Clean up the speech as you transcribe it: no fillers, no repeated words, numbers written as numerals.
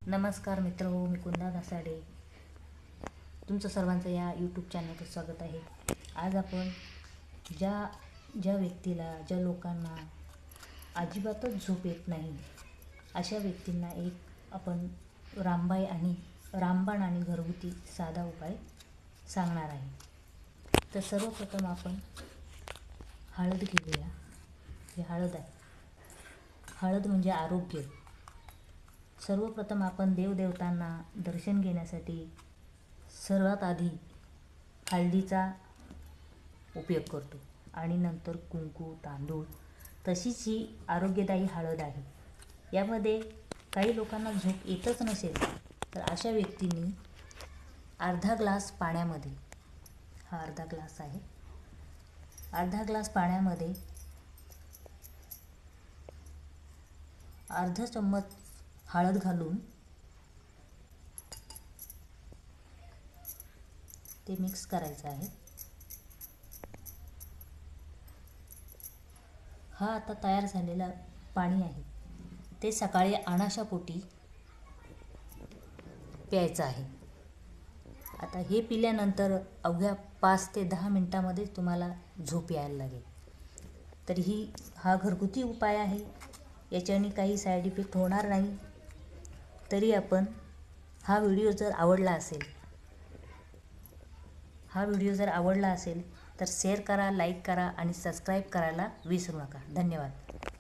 नमस्कार मित्रहो, मी कुंदा घासाडे तुमचं सर्वांचं या यूट्यूब चॅनलवर स्वागत आहे। आज आपण ज्या व्यक्तीला, ज्या लोकांना अजिबातच झोप येत नाही अशा व्यक्तींना एक आपण रामबाण आणि घरगुती साधा उपाय सांगणार आहे। तर सर्वप्रथम आपण हळद घेऊया। ही हळद आहे। हळद म्हणजे आरोग्य। सर्वप्रथम आपण देवदेवतांना दर्शन घेण्यासाठी सर्वात आधी हळदीचा उपयोग करतो आणि नंतर कुंकू, तांदूळ, तशीच ही आरोग्यदायी हळद आहे। यामध्ये काही लोकांना झोप येतच नसेल तर अशा व्यक्तींनी अर्धा ग्लास पाण्यामध्ये, हा अर्धा ग्लास आहे, अर्धा ग्लास पाण्यामध्ये अर्धा चम्मच हळद घालून ते मिक्स करायचं आहे। हा आता तयार झालेला पाणी आहे, ते सकाळी अनाशापोटी प्यायचं आहे। आता हे पिल्यानंतर अवघ्या 5 ते 10 मिनिटांमध्ये तुम्हाला झोप यायला लागेल। तर हा घरगुती उपाय आहे, याच्याने काही साईड इफेक्ट होणार नाही। तरी आपण हा व्हिडिओ जर आवडला असेल तर शेअर करा, लाईक करा आणि सबस्क्राईब करायला विसरू नका। धन्यवाद।